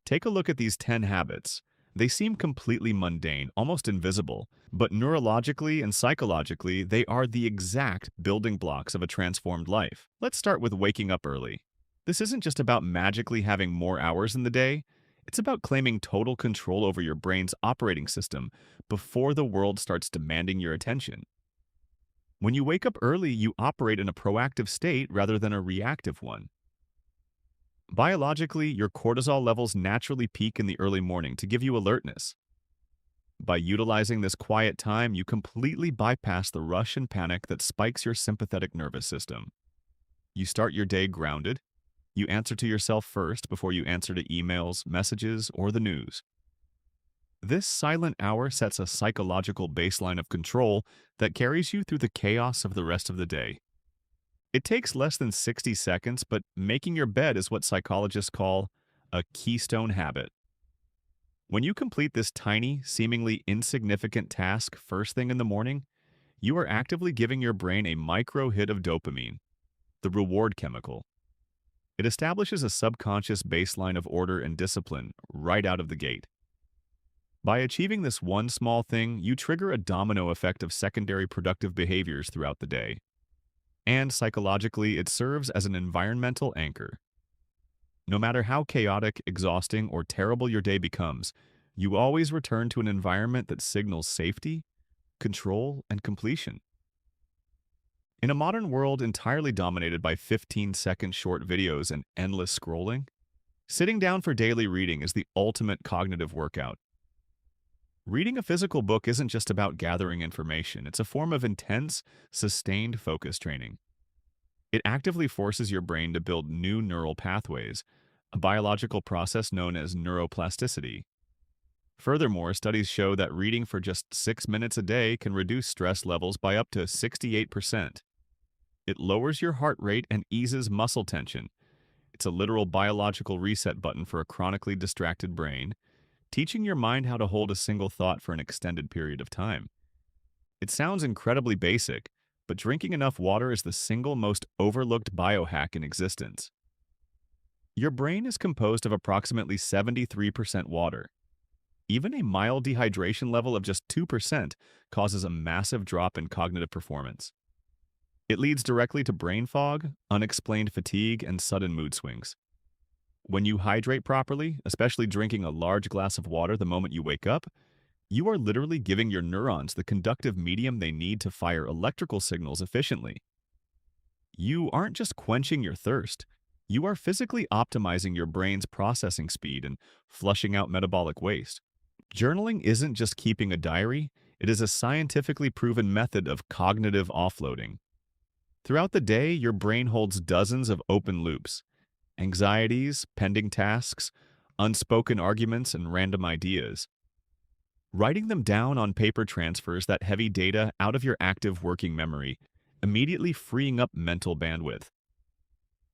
Take a look at these 10 habits. They seem completely mundane, almost invisible, but neurologically and psychologically, they are the exact building blocks of a transformed life. Let's start with waking up early. This isn't just about magically having more hours in the day, it's about claiming total control over your brain's operating system before the world starts demanding your attention. When you wake up early, you operate in a proactive state rather than a reactive one. Biologically, your cortisol levels naturally peak in the early morning to give you alertness. By utilizing this quiet time, you completely bypass the rush and panic that spikes your sympathetic nervous system. You start your day grounded. You answer to yourself first before you answer to emails, messages, or the news. This silent hour sets a psychological baseline of control that carries you through the chaos of the rest of the day. It takes less than 60 seconds, but making your bed is what psychologists call a keystone habit. When you complete this tiny, seemingly insignificant task first thing in the morning, you are actively giving your brain a micro hit of dopamine, the reward chemical. It establishes a subconscious baseline of order and discipline right out of the gate. By achieving this one small thing, you trigger a domino effect of secondary productive behaviors throughout the day. And psychologically, it serves as an environmental anchor. No matter how chaotic, exhausting, or terrible your day becomes, you always return to an environment that signals safety, control, and completion. In a modern world entirely dominated by 15-second short videos and endless scrolling, sitting down for daily reading is the ultimate cognitive workout. Reading a physical book isn't just about gathering information, it's a form of intense, sustained focus training. It actively forces your brain to build new neural pathways, a biological process known as neuroplasticity. Furthermore, studies show that reading for just 6 minutes a day can reduce stress levels by up to 68%. It lowers your heart rate and eases muscle tension. It's a literal biological reset button for a chronically distracted brain, teaching your mind how to hold a single thought for an extended period of time. It sounds incredibly basic, but drinking enough water is the single most overlooked biohack in existence. Your brain is composed of approximately 73% water. Even a mild dehydration level of just 2% causes a massive drop in cognitive performance. It leads directly to brain fog, unexplained fatigue, and sudden mood swings. When you hydrate properly, especially drinking a large glass of water the moment you wake up, you are literally giving your neurons the conductive medium they need to fire electrical signals efficiently. You aren't just quenching your thirst, you are physically optimizing your brain's processing speed and flushing out metabolic waste. Journaling isn't just keeping a diary, it is a scientifically proven method of cognitive offloading. Throughout the day, your brain holds dozens of open loops: anxieties, pending tasks, unspoken arguments, and random ideas. Writing them down on paper transfers that heavy data out of your active working memory, immediately freeing up mental bandwidth.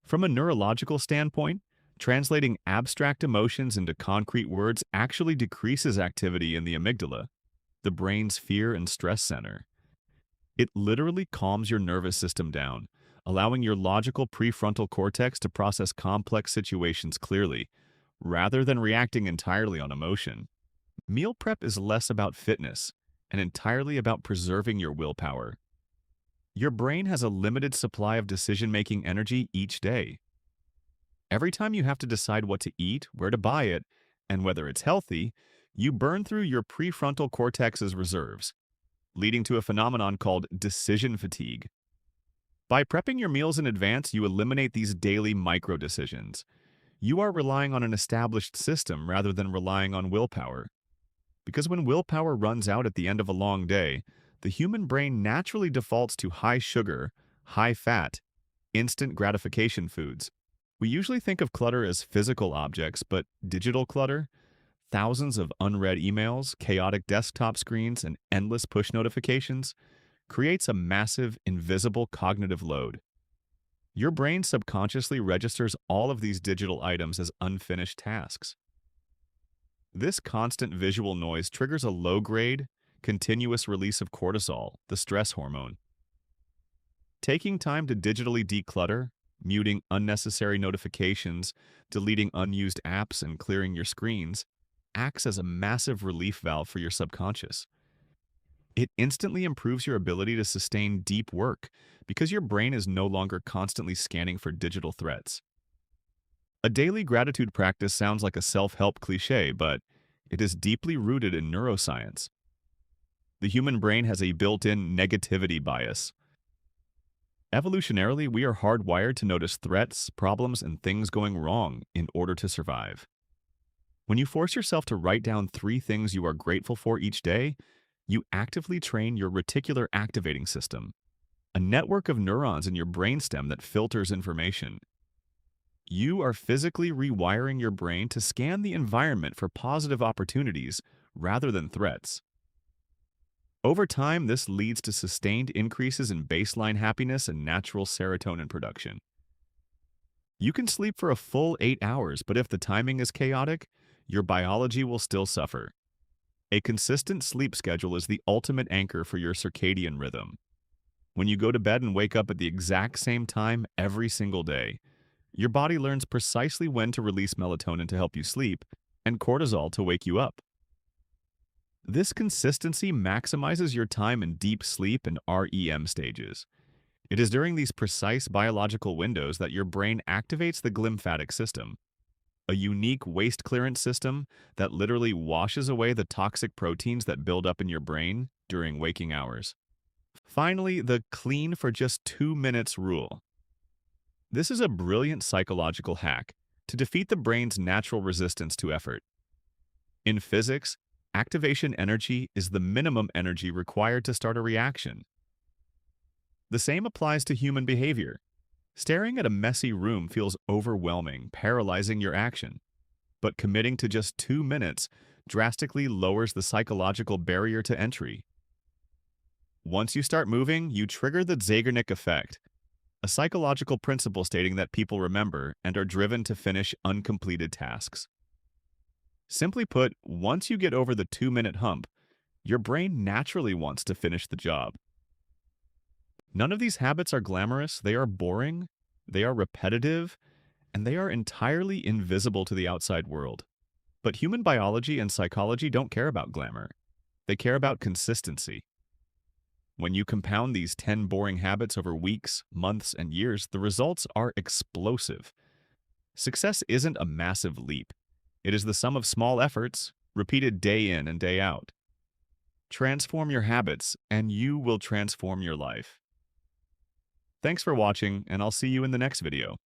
From a neurological standpoint, translating abstract emotions into concrete words actually decreases activity in the amygdala, the brain's fear and stress center. It literally calms your nervous system down, allowing your logical prefrontal cortex to process complex situations clearly, rather than reacting entirely on emotion. Meal prep is less about fitness and entirely about preserving your willpower. Your brain has a limited supply of decision-making energy each day. Every time you have to decide what to eat, where to buy it, and whether it's healthy, you burn through your prefrontal cortex's reserves, leading to a phenomenon called decision fatigue. By prepping your meals in advance, you eliminate these daily micro-decisions. You are relying on an established system rather than relying on willpower. Because when willpower runs out at the end of a long day, the human brain naturally defaults to high sugar, high fat, instant gratification foods. We usually think of clutter as physical objects, but digital clutter, thousands of unread emails, chaotic desktop screens, and endless push notifications, creates a massive, invisible cognitive load. Your brain subconsciously registers all of these digital items as unfinished tasks. This constant visual noise triggers a low-grade, continuous release of cortisol, the stress hormone. Taking time to digitally declutter, muting unnecessary notifications, deleting unused apps, and clearing your screens acts as a massive relief valve for your subconscious. It instantly improves your ability to sustain deep work because your brain is no longer constantly scanning for digital threats. A daily gratitude practice sounds like a self-help cliche, but it is deeply rooted in neuroscience. The human brain has a built-in negativity bias. Evolutionarily, we are hardwired to notice threats, problems, and things going wrong in order to survive. When you force yourself to write down 3 things you are grateful for each day, you actively train your reticular activating system, a network of neurons in your brainstem that filters information. You are physically rewiring your brain to scan the environment for positive opportunities rather than threats. Over time, this leads to sustained increases in baseline happiness and natural serotonin production. You can sleep for a full 8 hours, but if the timing is chaotic, your biology will still suffer. A consistent sleep schedule is the ultimate anchor for your circadian rhythm. When you go to bed and wake up at the exact same time every single day, your body learns precisely when to release melatonin to help you sleep and cortisol to wake you up. This consistency maximizes your time in deep sleep and REM stages. It is during these precise biological windows that your brain activates the glymphatic system, a unique waste clearance system that literally washes away the toxic proteins that build up in your brain during waking hours. Finally, the clean for just 2 minutes rule. This is a brilliant psychological hack to defeat the brain's natural resistance to effort. In physics, activation energy is the minimum energy required to start a reaction. The same applies to human behavior. Staring at a messy room feels overwhelming, paralyzing your action. But committing to just 2 minutes drastically lowers the psychological barrier to entry. Once you start moving, you trigger the Zeigarnik effect, a psychological principle stating that people remember and are driven to finish uncompleted tasks. Simply put, once you get over the 2-minute hump, your brain naturally wants to finish the job. None of these habits are glamorous, they are boring, they are repetitive, and they are entirely invisible to the outside world. But human biology and psychology don't care about glamour. They care about consistency. When you compound these 10 boring habits over weeks, months, and years, the results are explosive. Success isn't a massive leap. It is the sum of small efforts, repeated day in and day out. Transform your habits, and you will transform your life. Thanks for watching, and I'll see you in the next video.